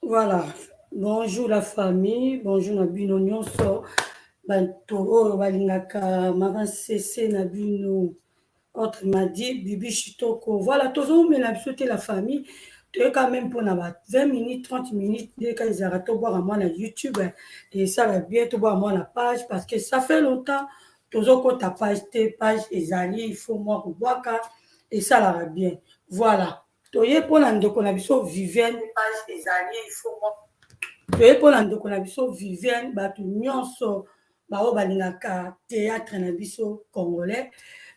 Voilà. Bonjour la famille, bonjour na bino nyonso. Banto oyo balingaka mama cc na bino. Autre m'a dit Bibi Chitoko. Voilà, toujours mais la te la famille. Tu es quand même pour 20 minutes, 30 minutes, dès qu'ils arrêtent de boire à moi la YouTube. Et ça va bien te boire à moi la page parce que ça fait longtemps. Toujours quand ta page, tes pages, il faut moi pour boire et ça va bien. Voilà. Toye pour la ndeko na biso Vivienne page ezali il faut moi toye pour la ndeko na biso Vivienne batu nyonso bao balingaka théâtre na biso congolais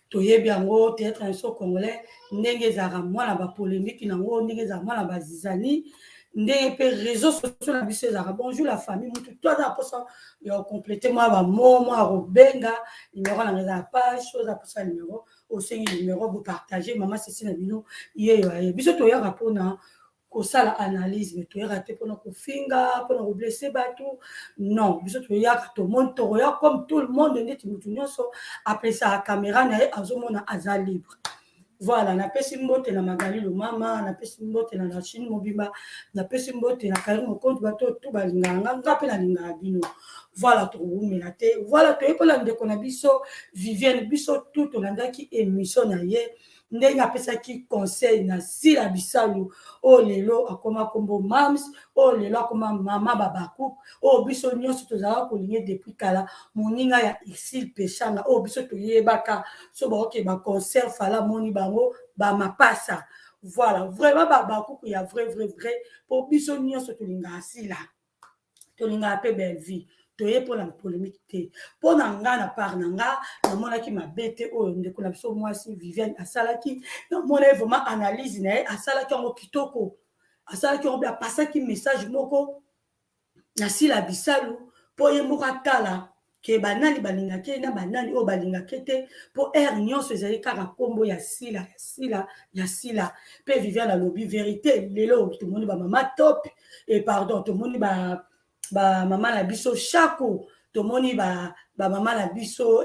toyebi yango théâtre na biso congolais ndenge ezalaka mwana bapolémike nango ndenge ezalaka mwana bazizani ndenge mpe réseau sociaux na biso ezalaka bonjour la famille mutu to aza posa ya compléter mwa bamo mwa kobenga numéro nanga eza na page so oza posa numéro osengi numéro bopartage mama sesi na bino ye yo aye biso toyaka mpona kosala analyse me toyaka te mpona kofinga mpona koblesse bato non biso toyaka tomoni tokoya comme tout le monde ndeti motu nyonso apesaka caméra na ye azomona aza libre voilà napesi mbote na magali lomama napesi mbote na nachine mobimba napesi mbote na kali mokontu bato to balingaka nga mpe nalingaka bino voilà tokoumela te voilà toyekola ndeko na biso Vivienne biso tu tolandaki émission na ye ndenge apesaki conseil na sila bisalu oyo lelo akoma kombo mams oyo lelo akoma mama babaku oyo biso nyonso tozalaka kolinge depuis kala moninga ya Isil Peshanga oyo biso toyebaka so baoke baconcert fala moni bango bamapasa voilà vraiment babakuku ya vrai po biso nyonso tolingaka sila tolingaka mpe belle vie toye mpona polémique te mpona nga na part na nga namonaki mabe te oyo ndeko na biso mwasi Vivienne asalaki namona ye vraiment analyse na ye asalaki yango kitoko asalaki yango mpe apasaki message moko na sila bisalu mpo ye moko atala ke banani balingaki na banani oyo balingaki te mpo ere nyonso ezali kaka nkombo ya sila mpe Vivienne alobi vérité lelo tomoni bamama top et pardon tomoni bamama na biso shako tomoni bamama na biso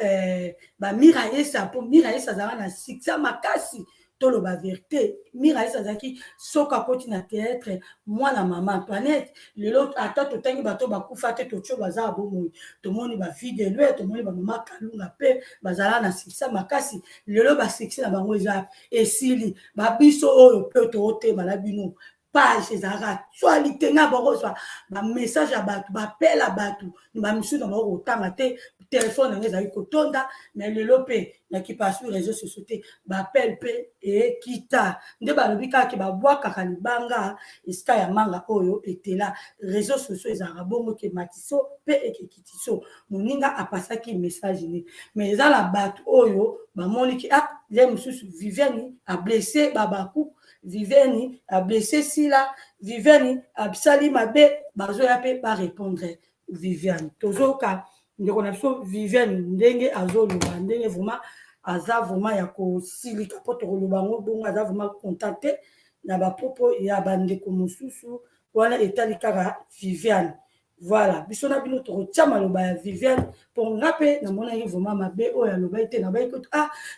bamiraesa mpo miraesa azalaka na succès makasi toloba vérité miraesa azalaki soki akoti na théâtre mwana mama Antoinette lelo ata totangi bato bakufa te totio bazala bomoi tomoni bavide lue tomoni bamama kalunga mpe bazalaka na succès makasi lelo basuccès na bango eza esili babiso oyo mpe tootema na bino page ezalaka actualité nga bakozwa bamessage ya bato bapela bato bamisusu na bango kotanga te telefone yango ezali kotonda mais lelo mpe nakipa sur réseau sociaux te bapele mpe ekita nde balobi kaka babwakaka libanga esika ya manga oyo etela réseau sociaux ezalaka bongo ke matiso mpe ekekitiso moninga apasaki message ne mais eza na bato oyo bamoniki le mosusu Vivienne ablesse babaku Vivienne a blessé Sila, Vivienne a sali mabe, bazoya pe ba répondre Vivienne. Tozoka ndeko na biso Vivienne ndenge azoloba ndenge vraiment aza vraiment ya ko silika poto koloba ngo bongo aza vraiment contacté na ba popo ya bandeko mosusu wana etali kaka Vivienne. Voilà, biso na bino tokotia maloba ya Vivienne pour nga mpe namonaki vraiment mabe oyo aloba ete na bai koto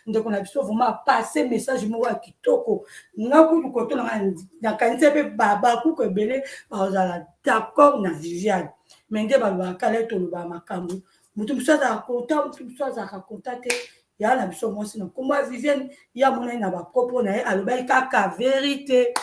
ndeko na biso vraiment apase message moko ya kitoko nga kutu koto nakanisi mpe bakuku ebele bazala d'accord na Vivienne mais nde balobaka kala tolobaka makambo moto mosusu azalaka konta moto mosusu azalaka konta te ya na biso mwasi na nkombo ya Vivienne ye amonani na bapropo na ye alobaki kaka vérité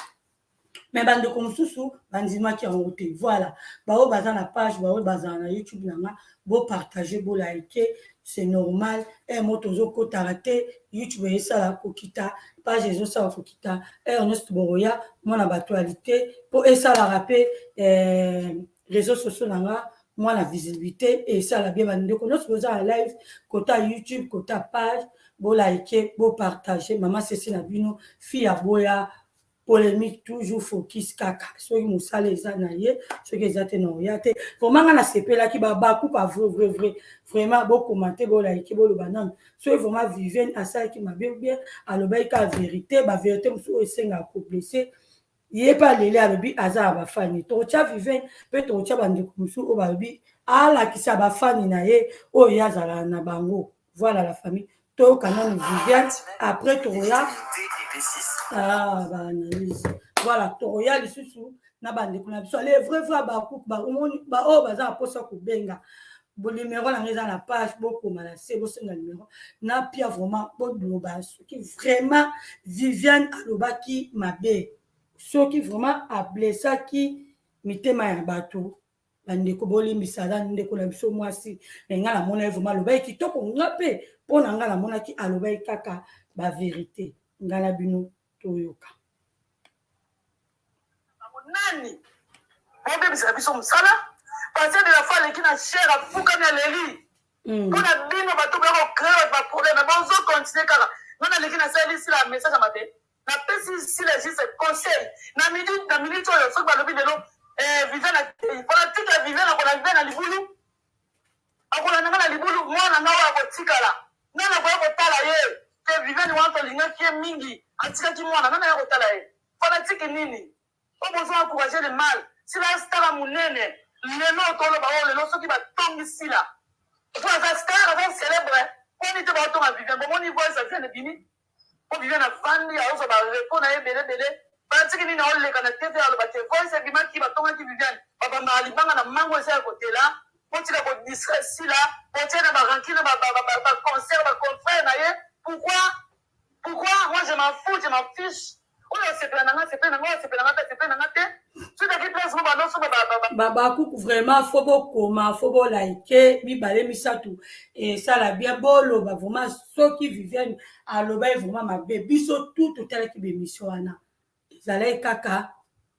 mais bandeko mosusu bandimaki yango te voilà bao baza na page bao bazala na YouTube nanga bopartage bolike c'est normal mo tozokotaka te YouTube esala kokita page ezosala kokita nyonso bokoya mwana baactualité mpo esalaka mpe réseaux sociaux nanga mwana visibilité esala bien bandeko nyonso boza na live kota YouTube kota page bolike bopartage mama sesi na bino fille ya boya polémique toujours focus kaka soki mosala eza na ye soki eza te na oya te vraiment nga nasepelaki bakupa vrai vraiment bokomante bolike boloba nani soki vraiment Vivienne asalaki mabe bien alobaki ka vérité bavérité mosusu oyo esengaka koblesse ye mpe alele alobi aza na bafani tokotya Vivienne mpe tokotya bandeko mosusu oyo balobi alakisa bafani na ye oyo ye azalaka na bango voilà la famille toyoka nani Vivienne après tokoya Ah, bah, analyse. Voilà, toya lisusu na bande kuna biso les vrais coupe ba omoni ba o baza posa ko benga. Bon numéro na ngeza na page beaucoup malase bo senga numéro na pia vraiment bon global qui vraiment Viviane alobaki mabe. Soki vraiment a blessé qui mitema ya bato bandeko bolimbisa za ndeko na biso mwasi nga na mona vraiment alobaki kitoko ngape pona nga na mona ki alobaki kaka ba vérité ngala bino toyoka nani bobebisa biso mosala parce de la fois leki na chere afukami aleri mpona bino bato bakocree baproblème bozocontinue kaka nana leki nasali sila message ya mabe napesi sila juste conseil na minute oyo soki balobi lelo viviane mpona tika viviane akola viviane na libulu akola nanga na libulu mwana nga oyo akotikala nana koya kotala ye te viviane wana tolingaki ye mingi atikaki mwana nana ya kotala ye mpona tiki nini o besoin encourager le mal sila stara munene lelo toloba oyo lelo soki batongi sila po aza star aza célèbre poni te baotonga viviane bomoni voice aviane bini po viviane avandi aozwa barepo na ye belebele batiki nini aoleka na tv alobake voice ebimaki batongaki viviane babambaka libanga na mango eza ya kotela potika kodistrait sila potie na barankine baconcert baconfrère na ye pourquoi moi je m'en fous je m'en fiche bakuku vraiment fo bokoma fo bolaike mibale misatu esala bien boloba vraiment soki Viviane alobai vraiment mabe biso tu totalaki bemission wana ezalaki kaka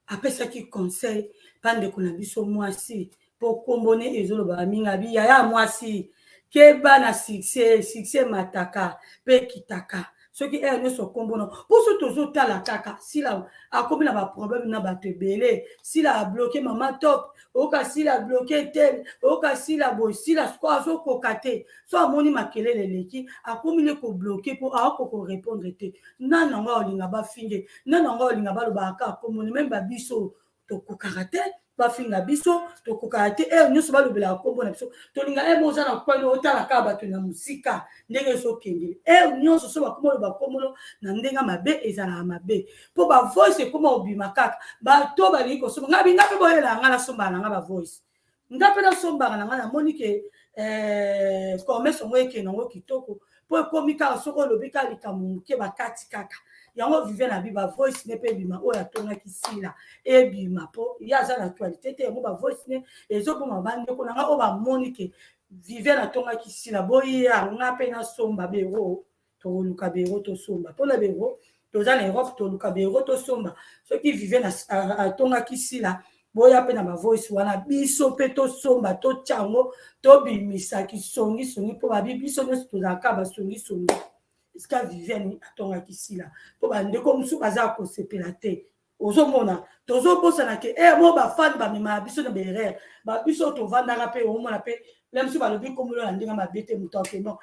apesaki conseil bandeko na biso mwasi po kombone ezolobaka mingi abi yaya mwasi keba na succès mataka mpe kitaka soki ere nyonso kombona poso tozotala kaka sila akomi na baproblème na bato ebele sila abloke mama top oyoka sila abloke tel oyoka sila boye sila siko azokoka te so amoni makelele eleki akomi ne kobloke mpo akokorépondre te nani yango olinga bafinge nani yango olinga balobaka akomoni meme babiso tokokaka te bafinga biso tokokaka te ere nyonso balobelaka kombo na biso tolinga moza na kwani otala kaka bato na mosika ndenge ezokendele ere nyonso so bakoma oloba komolo na ndenge mabe ezalaka mabe mpo bavoice ekoma obima kaka bato balingi kosomba nga binga mpe boyela nga nasombaka na nga bavoice nga mpe nasombaka na nga namoni ke commerce yango ekende yango kitoko mpo ekomi kaka soki olobi kaka likambo moke bakati kaka yango Viviane abi bavoice ne mpe ebima oyo atongaki sila ebima mpo ye aza na actualité te yango bavoice ne ezoboma bandeko na nga oyo bamoni ke Viviane atongaki sila boya nga mpe nasomba bero toluka bero tosomba mpona bero toza na Europe toluka bero tosomba soki Viviane atongaki sila boya mpe na bavoice wana biso mpe tosomba totya yango tobimisaki songisongi mpo babi biso nyonso tozalaka basongisongi esika Viviane atongaki sila mpo bandeko mosusu baza kosepela te ozomona tozobosana ke mo bafani bamemaka biso na berere babiso tovandaka mpe omona mpe la mosusu balobi komolo na ndenge mabe te moto ake non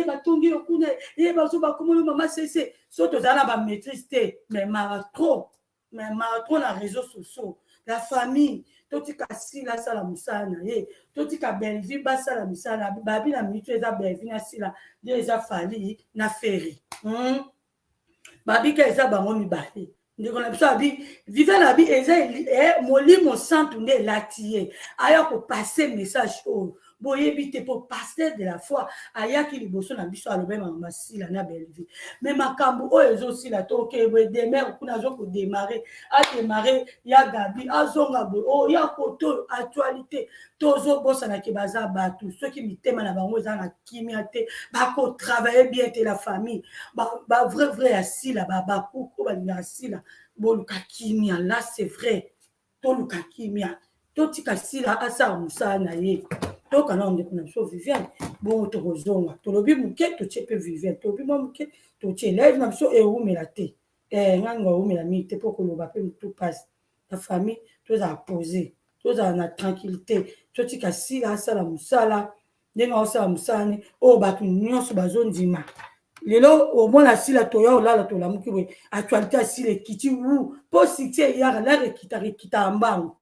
batongi yo kuna bazoba komolo mama sese so tozala na bamaîtrise te mais trop na réseaux sociaux la famille totika sila asala mosala na ye totika Belleville basala misala babi na mitu eza Belleville na sila nde eza fali na feri babika eza bango mibale ndeko na biso abi Viviane abi eza molimo santu nde elati ye aya kopase message oyo boyebi te po pasteur de la foi ayaki liboso na biso alobe mama sila na Belleville mais makambo oyo ezosila tokebwe demer kuna azokodemare ademare ya gabi azonga boye ya koto actualité tozobosana ke baza bato soki mitema na bango eza na kimia te bakotravaille bien te la famille vrai ya sila bakuku balingaka sila boluka kimia là c'est vrai toluka kimia totika sila asala mosala na ye tokana ndeko na biso Viviane bongo tokozonga tolobi moke totie mpe Viviane tolobi mwa moke totie live na biso ewumela te nganga ewumela mingi te mpo koloba mpe motu pasi na famille tozala pose tozala na tranquillité totika sila asala mosala ndenge aosala mosala ne oyo bato nyonso bazondima lelo omona sila toya olala tolamuki boye actualité asila ekiti wu mpo succès eyaka lare ekitaka mbangu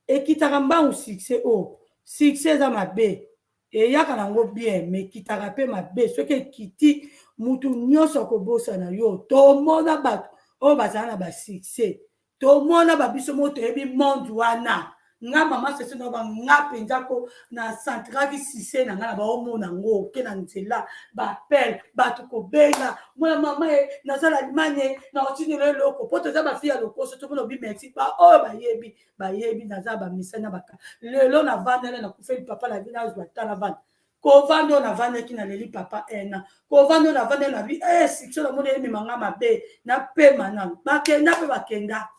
ekitaka mbangu succès oyo succès eza mabe eyaka nango bien mais ekitaka mpe mabe soki ekiti mutu nyonso akobosana yo tomona bato oyo bazala na basuccès tomona babiso mo toyebi monde wana nga mama sese no banga mpenza ko na centraki sise na nga na baomona ngo oke na nzela bapele bato kobenga mwana mama ye nazala limane na otinela eloko mpo toza bafi ya lokoso tomona obi merci baoyo bayebi naza bamisani na baka lelo navandele nakufeli papa na bino azwa ta na vanda kovanda oyo navandaki na leli papa ena kovanda oyo navandeli na bi sikso namoni ememanga mabe napema nano bakenda mpe bakenda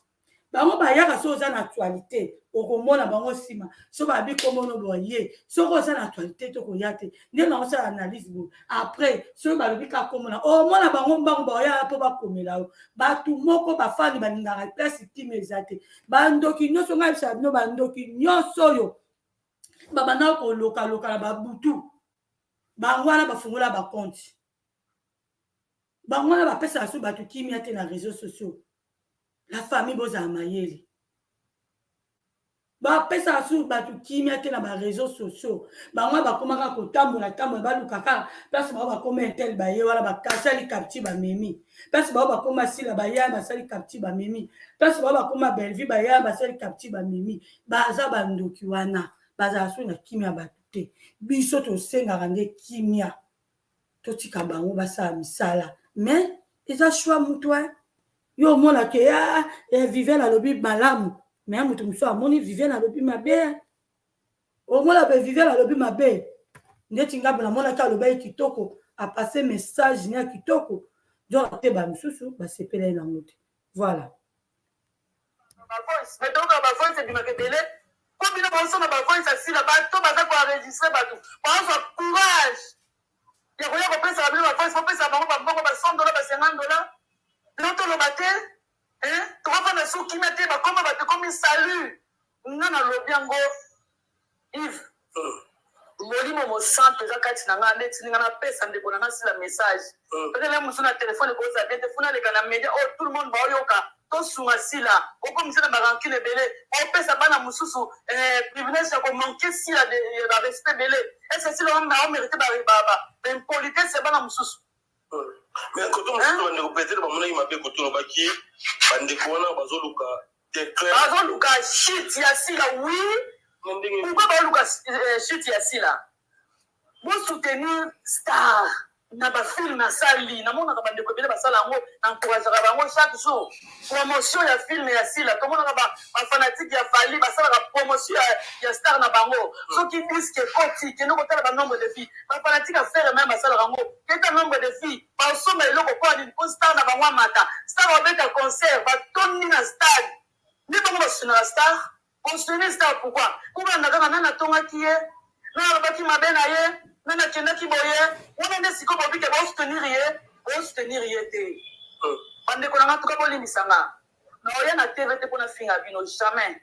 bango bayaka so oza na actualité okomona bango nsima so babi komono boye soki oza na actualité tokoya te nde naosala analyse boye après soki balobi ka komona omona bango mbango baoyaka mpo bakomela yo bato moko bafani balingaka place kima eza te bandoki nyonso ngai bisala bino bandoki nyonso oyo babanda kolokaloka na babutu bango wana bafungola bakonte bango wana bapesaka so bato kimia te na réseaux sociaux la famille bozala mayele bapesaka so bato kimia te na baréseaux sociaux bango bakomaka kotambola balukaka place bao bakoma intel baye wana bakasali kapti bamemi place bao bakoma sila baye basali kapti bamemi place bao bakoma belvi baye basali kapti bamemi baza bandoki wana bazala so na kimia bato te biso tosengaka nde kimia totika bango basala misala mais eza choix mutu yo omona ke Viviane alobi malamu me ya moto mosusu amoni Viviane alobi mabe omona pe Viviane alobi mabe ndeti ngambo namonaki alobai kitoko apase message ne ya kitoko donc te bamisusu basepela ye nango te voilà bavoice metoka bavoice ebimaka ebele mpo bino bosona bavoice asila bato baza koenregistre bato bazwa courage ya koya kopesaka bino bavoice bopesaka bango bambongo ba $100 ba $50 bino toloba te tokofanda sukimia te bakoma bato komi salut nga nalobi yango Yves molimo mosantu eza kati na nga neti ninga napesa ndeko na nga sila message petele mosu na telefone koza bien te funa leka na media oyo tout le monde baoyoka tosunga sila okomisa na barankile ebele opesa bana mosusu privilège ya komanke sila ya barespect ebele ese sila baomérite baimpolitesse bana mosusu mais koto mosusu bandeko peut-être bamonaki mabe koto lobaki bandeko wana bazoluka shit ya sila wi pourquoi baoluka shit ya sila bosoutenir star na bafilme asali namonaka bandeko ebele basala yango naencourageaka bango chaque jour promotion ya filme ya sila tomonaka bafanatike ya fali basalaka promotion ya star na bango soki diske ekoti kende kotala banombre de filles bafanatike afere meme basalaka yango keta nombre de filles basomba eloko mpo nini mpo star na bango amata star babeta concert batondi na stade nde bango basunaka star bosuni star pourquoi kobanda kaka nani atongaki ye nani alobaki mabe na ye nani akendaki boye wana nde sikoyo bobike bosoutenir ye te bandeko na nga tuka bolimbisa nga na oya na tv te mpona finga bino jamais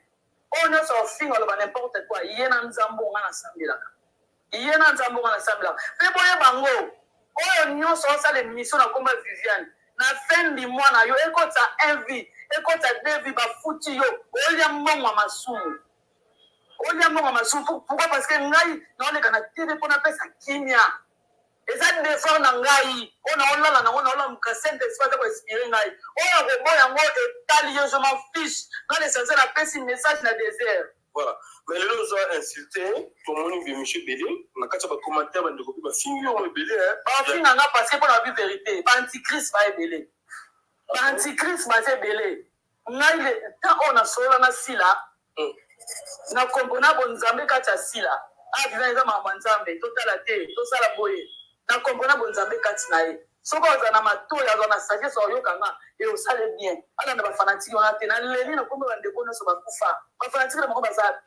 oyo nyonso ofinga oloba nimporte quoi ye na nzambe nga nasambelaka ye na nzambe nga nasambelaka mpe boye bango oyo nyonso osala émission na komba Viviane na fin du mois na yo ekota 1 vie ekota 2 vie bafuti yo olia mbongo ya masumu olia mbongo ya masumu pourquoi parce que ngai naoleka na tv mpona pesa kimia eza defort na ngai oyo naolala nango naolala moka saint esprit aza koinspire ngai oyo robo yango etali yo je m'en fiche nga l'essentiel apesi message na désert. Voilà. Mais le lot a insulté, tout le monde vient Michel Bélé. On a qu'à faire des commentaires, on a copié ma fille, on est Bélé. Bah, fille n'a pas passé pour la vie vérité. Bah, antichrist va être Bélé. Bah, antichrist va être Bélé. On a eu tant on a sauvé la sila. Na comprendre bon Nzambe kacha sila. Ah, bien évidemment, Nzambe, total la terre, total la boye. Na comprendre bon Nzambe kacha nae. Soko za mato ya zona sagesse oyokanga et au sale bien ala na bafanatiki wana te na leli na kombe bande kona so bakufa bafanatiki na bango bazabi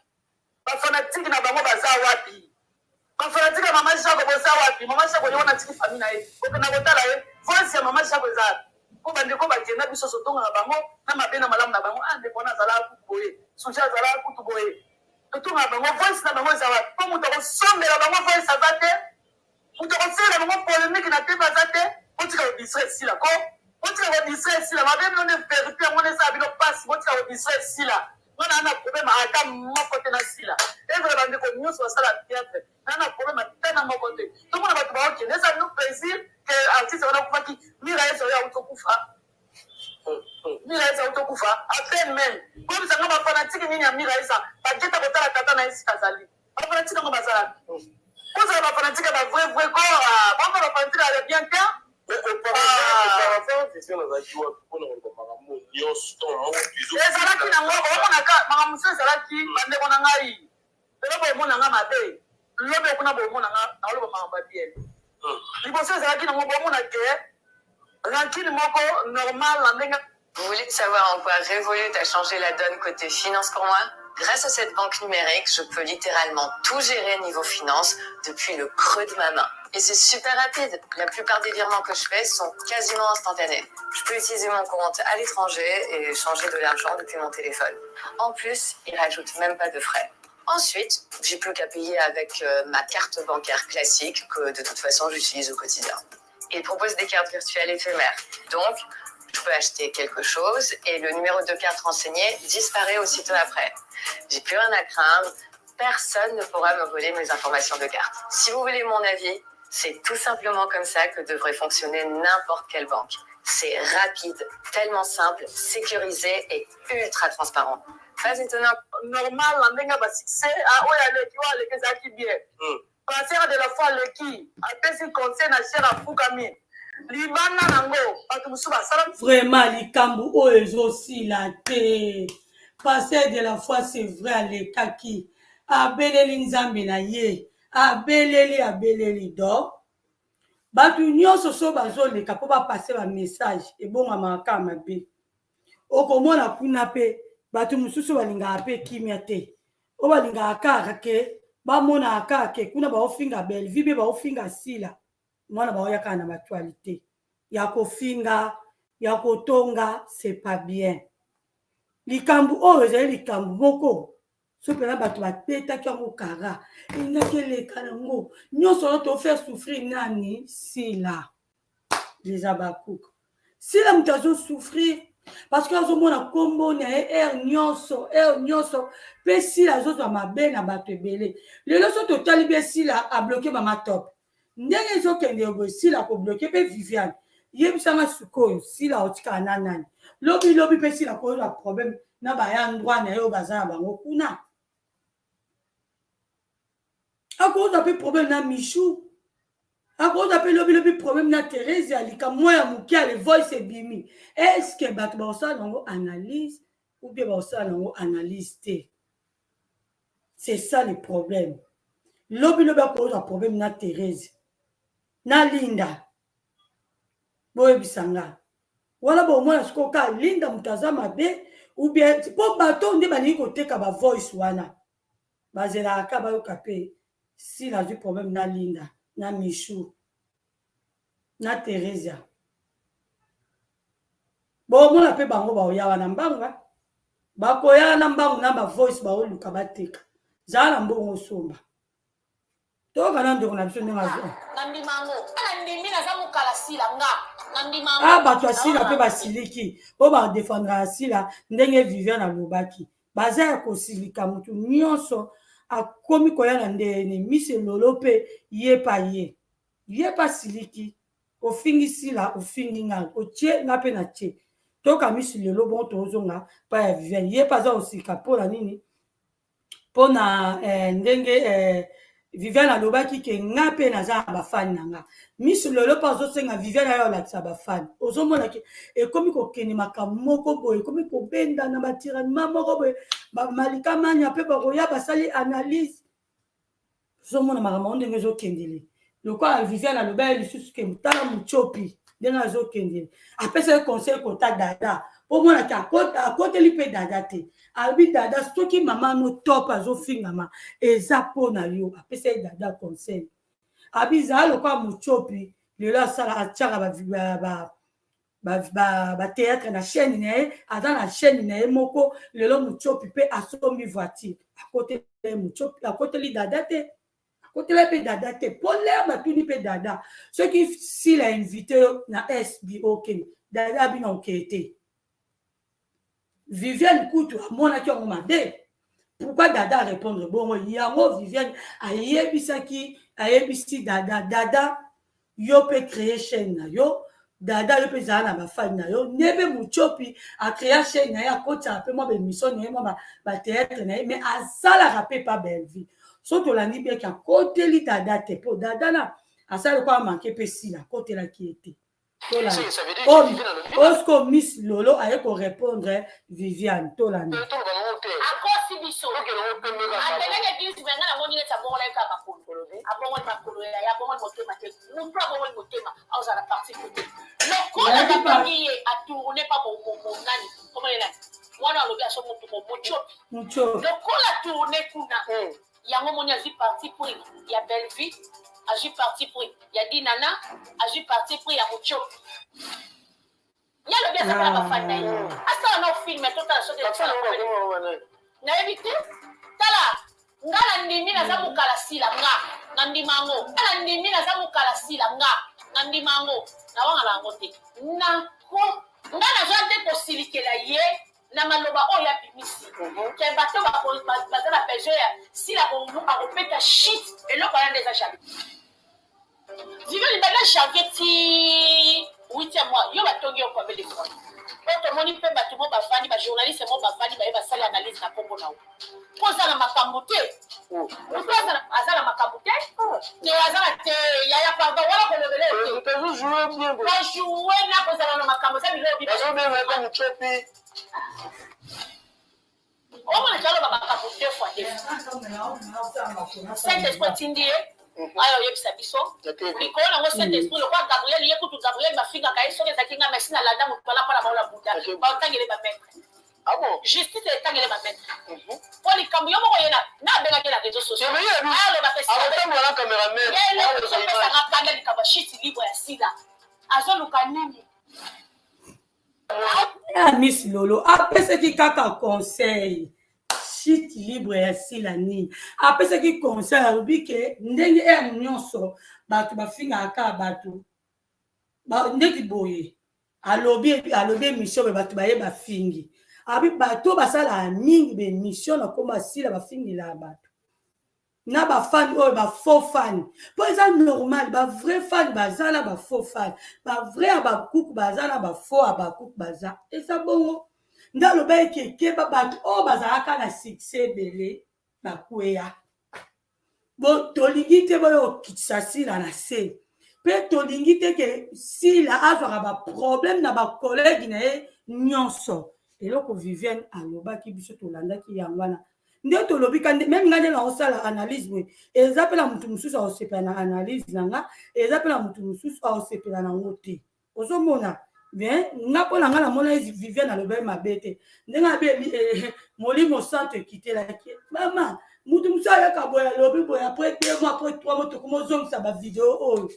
bafanatiki na bango baza wapi bafanatiki mama shako boza wapi mama shako ni wana tiki famille na ye okana botala ye voice ya mama shako za ko bande ko bakenda biso so tonga na bango na mabena malamu na bango ande kona zala kuboye suja zala kutuboye tonga bango voice na bango za wapi ko muto ko sombela bango voice azate muto ko fela bango polémique na te bazate on tire au distrait ici là, on tire au distrait ici là, même on est vérité, on est ça, on passe, on tire au distrait ici là. On a un problème à attendre mon côté ici là. Et vraiment, que nous sommes ça la théâtre, on a un problème à attendre mon côté. Tout le monde va te voir, ok, ça nous plaisir que l'artiste va nous qui miraille sur la autokoufa. après même comme ça ngaba fanatique nini amira isa bageta kotala tata na isi kazali ba fanatique ngaba bazala pour ça ba fanatique ba vrai ko ba fanatique ala bien que ezalaki nango omonaka makambo ezalaki bandeko na ngai lelo bomonanga mabe lobe kuna bomonanga naoloba makambo bien liboso ezalaki nango bomona ke rankine moko normal na ndenge. Vous voulez savoir en quoi Revolut a changé la donne côté finance pour moi? Grâce à cette banque numérique, je peux littéralement tout gérer niveau finance depuis le creux de ma main. Et c'est super rapide. La plupart des virements que je fais sont quasiment instantanés. Je peux utiliser mon compte à l'étranger et changer de l'argent depuis mon téléphone. En plus, ils rajoutent même pas de frais. Ensuite, j'ai plus qu'à payer avec ma carte bancaire classique que de toute façon j'utilise au quotidien. Ils proposent des cartes virtuelles éphémères. Donc, je peux acheter quelque chose et le numéro de carte renseigné disparaît aussitôt après. J'ai plus rien à craindre. Personne ne pourra me voler mes informations de carte. Si vous voulez mon avis, c'est tout simplement comme ça que devrait fonctionner n'importe quelle banque. C'est rapide, tellement simple, sécurisé et ultra transparent. Pas étonnant. Normal, on a un succès. Ah, oui, les qui bien. Passer de la fois, le qui. Après, si conseil na cher à Foukami. Libana nango. Vraiment, les Kambu, oh, ils aussi la té. Passer de la foi, c'est vrai, les kaki. Abeleli nzambe na ye. Abeleli do. Batu nyonso so bazoleka po ba passer ba message et bon amaka mabe. Okomona kuna pe batu mususu balinga pe kimia te. O balinga akaka ke ba mona akaka kuna ba ofinga belle vibe ba ofinga sila. Mwana ba oyaka na actualité. Ya kofinga, ya kotonga, c'est pas bien. Likambu o ezali likambu moko. So pela batu bateta kyango kara. Ingakele kanango. Nyonso to faire souffrir nani sila. Les abakouk. Sila mutazo souffrir parce que azo mona kombo na nyonso pe sila zo to mabe na batu ebele. Lelo so to talibe sila a bloquer mama top. Ndenge zo kende obo sila ko bloquer pe Viviane. Yebisanga sukoyo sila otika nanani. Lobi pe sila ko la problème na ba ya ndwa na yo bazana bango kuna. A cause d'appel problème na Michou. A cause d'appel lobi problème na Thérèse alika moya mukia le voice bimi. Est-ce que batu ba osala nango analyse ou bien ba osala nango analyse te? C'est ça le problème. Lobi a cause de problème na Thérèse. Na Linda. Boye bisanga. Wala bo mona skoka Linda mutazama be ou bien po bato nde bani ko teka ba voice wana. Bazela akaba yo kapé. Si la du problème na Linda, na Michou, na Thérèse. Bon, mon appel bango ba oya wana mbanga. Ba koya na mbangu na ba voice ba oluka bateka. Zala mbongo somba. To kana ndo na biso ndenga zo. Na mbimango. Na ndimi na za mukala sila nga. Na mbimango. Ah ba to asila pe ba siliki. O ba défendre asila ndenge Viviane na lobaki. Baza ya kosilika mutu nyonso. A komi koyana ndeni mise lolope ye pa siliki ofingi sila ofingi nga otie nga pe na tie toka misi lelo bon tozonga pa ya Viviane ye pa za osika pona nini pona ndenge Viviane alobaki ke nga pe naza ba fan nanga misi lelo pa zosenga Viviane ayo lakisa ba fan ozomona ke ekomi kokeni makamoko boye ekomi kobenda na batirani moko boye ba malika manya pe ba koya basali analyse ozomona makambo ndenge ezokendele lokwa Viviane alobaki lisusu ke mutala muchopi ndenge ezokendele apesa conseil kota dada po mona ke akoteli pe dada te albi dada soki mama no top azofingama eza pona yo apesa dada conseil abiza lokwa muchopi lelo asala atiaka ba théâtre na chaîne na aza na chaîne na moko lelo muchopi pe asombi voiture akoteli muchopi akoteli dada te akoteli pe dada te po lere batuni pe dada soki s'il a invité na SBO Kenya dada abina okete Viviane Kutu amonaki yango mabe pourquoi dada répondre bongo yango Viviane ayebisi dada yo pe créer chaîne na yo dada yo pe zala na bafani na yo nebe muchopi akrea chaîne na ye akota pe moi bemission na ye moi ba théâtre na ye mais azalaka pe pa belle vie so tolandi bien ki akoteli dada te po dada na asali kwa manke pe sila akotelaki ete osko Miss Lolo aye ko répondre Viviane tolandi akosi biso abenenge kisi benga na moni neta bongo leka makolo abongo makolo ya bongo motema te mutu abongo motema aza na partie côté lokola babangi ye atourne pas mon nani comment il est mwana alobi aso mutu mochopi lokola tourne kuna yango moni azi partie pris ya belle vie aji parti pris ya dinana aji parti pris ya mochopi ya lobi azaka na bafani na ye asala na ofilme totala soki na évité tala nga na ndimi naza mokala sila nga na ndimango nga na ndimi naza mokala sila nga na ndimango na wanga lango te nga naza nde kosilikela ye na maloba oyo abimisi ke bato baza na pege ya sila akopeta shit eloko aya nde eza jamais vive libanda janvier ti 8e mois yo batongi yo kwa bele fois tomoni mpe bato mo bavandi bajournaliste mo bavandi baye basali analyse na kombo na yo mpo oza na makambo te moto aza na makambo te te aza na te yaya pardon wana kolobele bajoue na kozala na makambo eza bilobi omona taloba makambo te fois te saint esprit tindi ye ayo oyebisa biso likolo nango saint esprit lokwa gabriel ye kutu gabriel bafingaka ye soki ezalaki nga merci na landa motu wana mpona baola buda baotangele bamaître justice etangele bamaître mpo likambo yo moko yena nabengaki na réseau sociaux alobapesanga kanda likambo ya shiti libre ya sida azoluka nini Miss Lolo apesaki kaka conseil shit libre ya sila nini apesaki conseil alobi ke ndenge ere nyonso bato bafingaka bato ndeti boye alobi émission bato baye bafingi abi bato basala mingi bemission na komba sila bafingila bato na bafani oyo bafaux fan mpo eza normal bavrai fan baza na bafaux fan bavrai ya bakuku baza na bafaux ya bakuku baza eza bongo nde alobaki ekeba bato oyo bazalaka na succès ebele bakweya bo tolingi te boyo okitisa sila na se mpe tolingi te ke sila azwaka baproblème na bakolegi na ye nyonso eloko Viviane alobaki biso tolandaki yango wana nde tolobi kandi meme nga nde naosala analyse boye eza mpe na motu mosusu aosepela na analyse na nga eza mpe na motu mosusu aosepela nango te ozomona bien nga mpo na nga namona Viviane alobaki mabe te ndenge abebi molimo centre ekitelaki mama motu mosusu ayaka boye alobi boye apres 2 mois apres 3 mois tokoma ozongisa bavideo oyo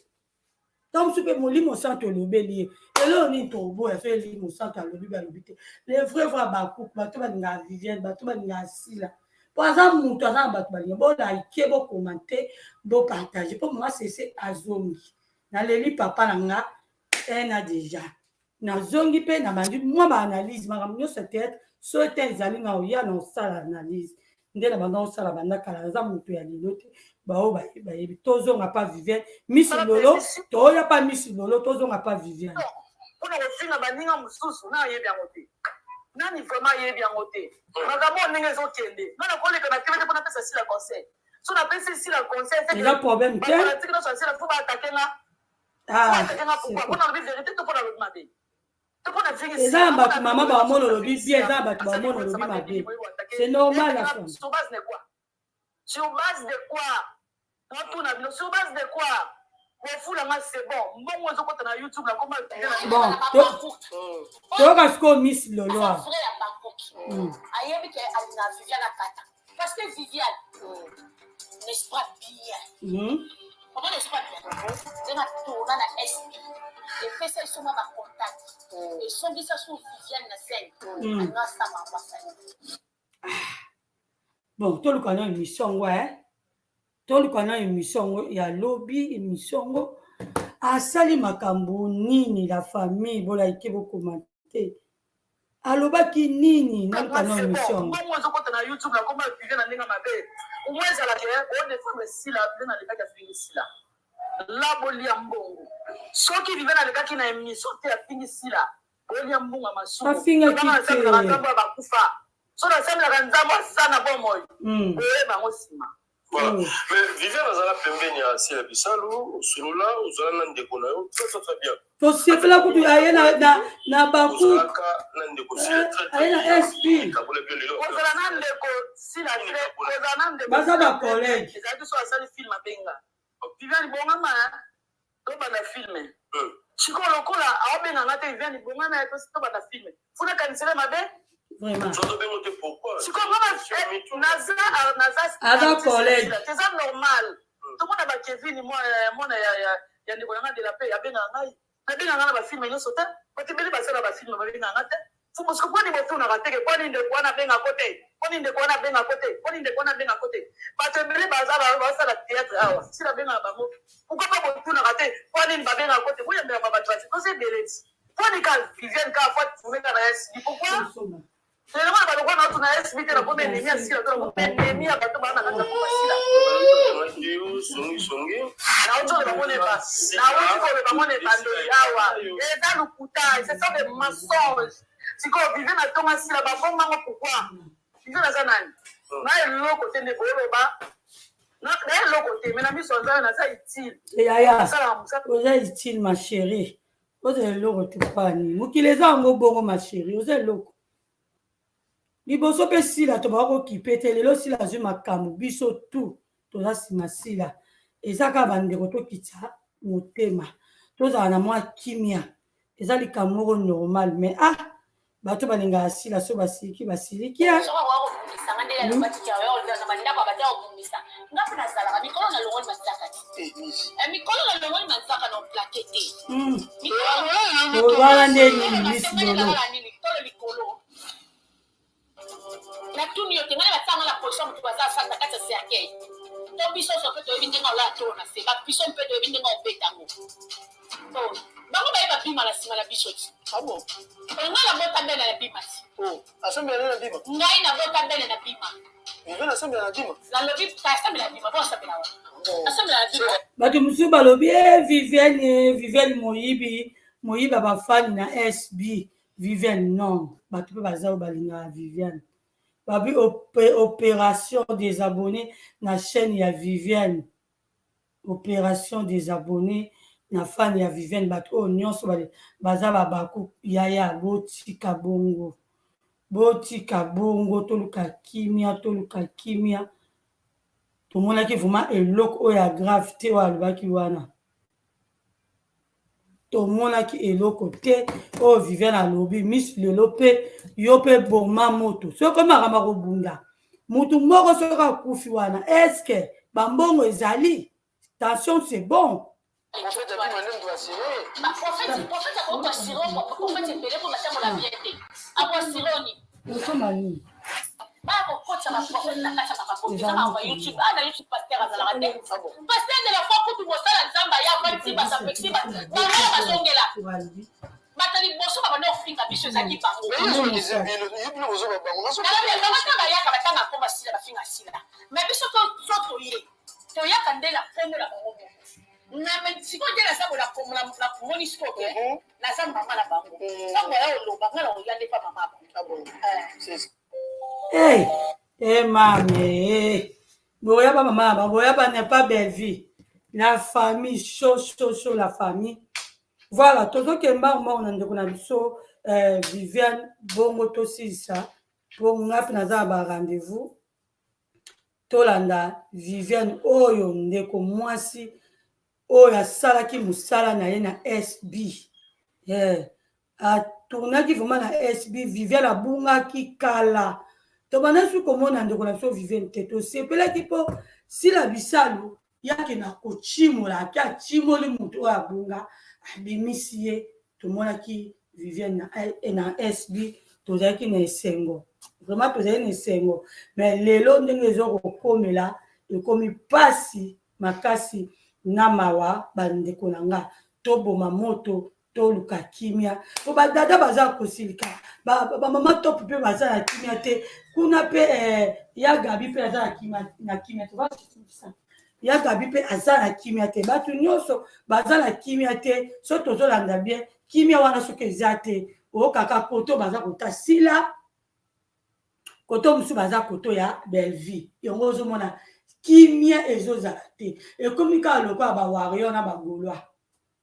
ta mosusu mpe molimo centre olobeli ye eloo nini toboya fe limo centre alobi balobi te le vrai vrai bakuku bato balingaka Viviane bato balingaka sila po aza moto aza na bato balinga bolike bokomante bopartage mpo mama sese azongi naleli papa na nga ena deja nazongi mpe na bandi mwa baanalyse makambo nyonso théâtre so ete ezali nga oya na osala analyse nde na banda osala banda kala aza moto ya lelo te bao bayebi tozonga pa Viviane Miss Lolo toya pa Miss Lolo tozonga pa Viviane mpona kofinga baninga mosusu na ayebi yango te nani vraiment ayebi yango te makambo ndenge ezokende nga nakoleka na tv te mpona pesa sila conseil so napesi sila conseil eza problème te bapolitike nyonso ya sila fo baatake nga mpona lobi vérité to mpona lobi mabe eza na bato mama bamona olobi bien eza na bato bamona olobi mabe c'est normal la femme sur base de quoi sur base de quoi natuna bino sur base de quoi kofulanga c'est bon mbongo ezokota na youtube nakoma bon toyoka sikoyo Miss Lolo ayebi ke alina Viviane akata parce que Viviane n'est pas bien comment n'est pas bien ndenga tourna na SP epesa esoma bacontact esongisa so Viviane na scène anasama ambassadeur bon toluka na émission ngo toluka na émission ngo ya lobi émission ngo asali makambo nini la famille bolaike bokomante alobaki nini naluka na émission mbongo ezokota na youtube nakoma Viviane na ndenge mabe umwe ezalaka odefendre sila nde nalekaki afingi sila la bolia mbongo soki vive na lekaki na émission te afingi sila bolia mbongo masuku afinga kite nzambo bakufa so na semblaka nzambo asana bomoi boye bango nsima. Voilà. Mais Viviane azala pembeni ya Sila Bisalu osolola ozala na ndeko na yo très bien. tosepela kutu aye na baku na ndeko aye na SP ozala na ndeko Sila ozala na ndeko baza ba collègue ezalaki so asali film abenga Viviane bongama tobanda filme sikoyo lokola aobenganga te Viviane bongama tobanda filme funa kanisele mabe vraiment naza collègue c'est normal tomona ba Kevin mona ya ndeko nanga de la paix abenga ngai nabenganga na ba film nyonso te batebeli basala ba film babenganga te fumo siko poni botunaka teke poni ndeko wana benga kote poni ndeko wana benga kote poni ndeko wana benga kote batebeli basala théâtre awa sila benga bango pourquoi pas botunaka te poni babenga kote boyembela babato basi kose beleti poni ka Viviane ka fois tumeka na yasi pourquoi c'est vraiment la balokwa na tuna SBT na pombe nemi asila to na pombe nemi abato bana kata ko basila songi na oto le bamone ba na oto le bamone bando yawa et dans le kuta c'est ça des mensonges siko vive na tonga sila ba bomba ngo pourquoi vive na zanani na eloko te ne boloba na eloko te mais na miso nzala na sa utile yaya oza utile ma chérie oza eloko tupani mukileza ngo bongo ma chérie oza eloko liboso mpe sila tobaka kokipe te lelo sila azwi makambo biso tu toza nsima sila eza kaka bandeko tokita motema tozala na mwa kimia eza likambo moko normal mais bato balingaka sila so basiliki wana nde lilisilo na tuni yote ngale batanga la position mutu baza santa kata se akei to biso so pe to ebindenga la to na se ba biso pe to ebindenga obetango to bango ba eba bima la sima la biso ti abo ngala bota mbele na bima ti asombe na bima ngai na bota mbele na bima ngana asombe na bima la lobi ta asombe na bima bonsa bina wa asombe na bima bato musu balobi Viviane moyiba bafani na SB Viviane non bato pe baza balinga Viviane babi opération des abonnés na chaîne ya Viviane opération des abonnés na fan ya Viviane bato nyonso baza babaku yaya botika toluka kimia tomonaki vraiment eloko oyo ya grave te oyo alobaki wana tomonaki eloko te oyo Viviane alobi misi lelo mpe yo mpe boma moto soki makambo kobunda mutu moko soki akufi wana eske bambongo ezali tension c'est bon bakokotisa baprofete na kati ya bakapokisa bakwa YouTube na YouTube paster azalaka te paster de la fois kutu mosala nzambe ya vanti basapexi bango bazongela bato liboso babanda ofika biso ezalaki bangobayaka batanga mpo basila bafinga sila me biso toyaka nde na kombo na bango moko sikoyo nde naza napomoni sikoke naza mama na bango ntango ya oloba nga na oya nde pa mama bango mame boya ba mama boya ba n'est pas belle vie la famille chaud la famille voilà tozokemba mbongo ndeko na biso Viviane bongo tosisa po ngapi naza ba rendez-vous tolanda Viviane oyo ndeko mwasi oyo asalaki musala na ye na SB atournaki vraiment na SB Viviane abungaki kala tobanda su komona ndeko na biso Viviane te tosepelaki mpo Sila Bisalu yake na kochimola ake achimoli mutu oyo abunga abimisi ye tomonaki Viviane na SB tozalaki na esengo vraiment tozalaki na esengo mais lelo ndenge ezokokomela ekomi pasi makasi na mawa bandeko na nga toboma moto toluka kimia po badada baza kosilika bamama top mpe baza na kimia te kuna mpe ya Gabi mpe aza na kimia ya Gabi pe aza na kimia te batu nyonso baza na kimia te so tozolanda bien kimia wana soki eza te okaka koto baza kota sila koto mosusu baza koto ya Belleville yango ozomona kimia ezozala te ekomi kaka lokola bawario na bagaulois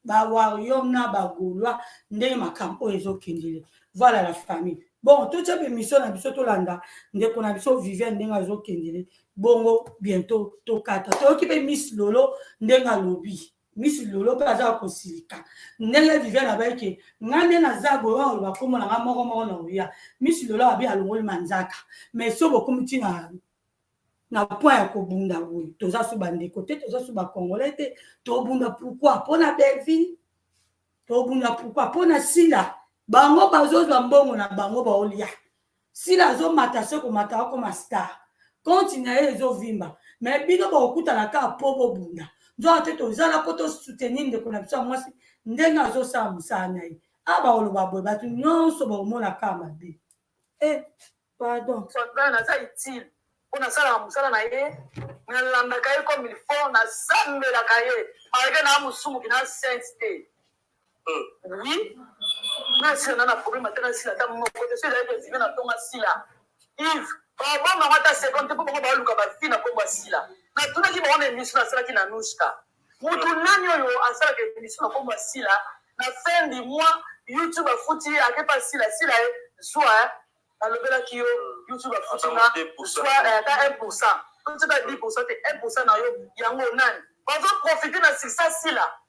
bawario na bagaulois ndenge makambo oyo ezokendele voilà la famille bon totia bémission na biso tolanda ndeko na biso Viviane ndenge azokendele bongo bientôt tokata toyoki mpe Miss Lolo ndenge alobi Miss Lolo mpe aza kosilika ndenge Viviane abayeke nga nde naza boye wana oloba na nga moko na oya Miss Lolo abi alongoli manzaka mais so bokomi ntina na point ya kobunda boye toza so bandeko te toza so bakongolais te tobunda pourquoi mpona Belleville tobunda pourquoi mpona sila bango bazozwa mbongo na bango baolia sila azomata se komata akoma star kontina ye ezovimba mais bino bakokutana kaka mpo bobunda nzoka te tozala mpo tosoutenir ndeko na biso ya mwasi ndenge azosala mosala na ye abakoloba boye bato nyonso bakomona kaka mabe pardon naza utile mpo nasalaka mosala na ye nalandaka ye comme il faut nasambelaka ye malgré na mosumuki na sainte te oui nasila na problème ata nasila ata moko te so ezali président na ntongo asila Yves babonga ata seconde te mpo bango baluka bafi na nkombo asila natunaki bango na émission nasalaki na nuska mutu nani oyo asalaka émission na nkombo asila na fin du mois YouTube afuti ye akepa sila ye zwa alobelaki yo YouTube afuti nga zwa ata 1% totika 10% te 1% na yo yango nani bazoprofite na succès sila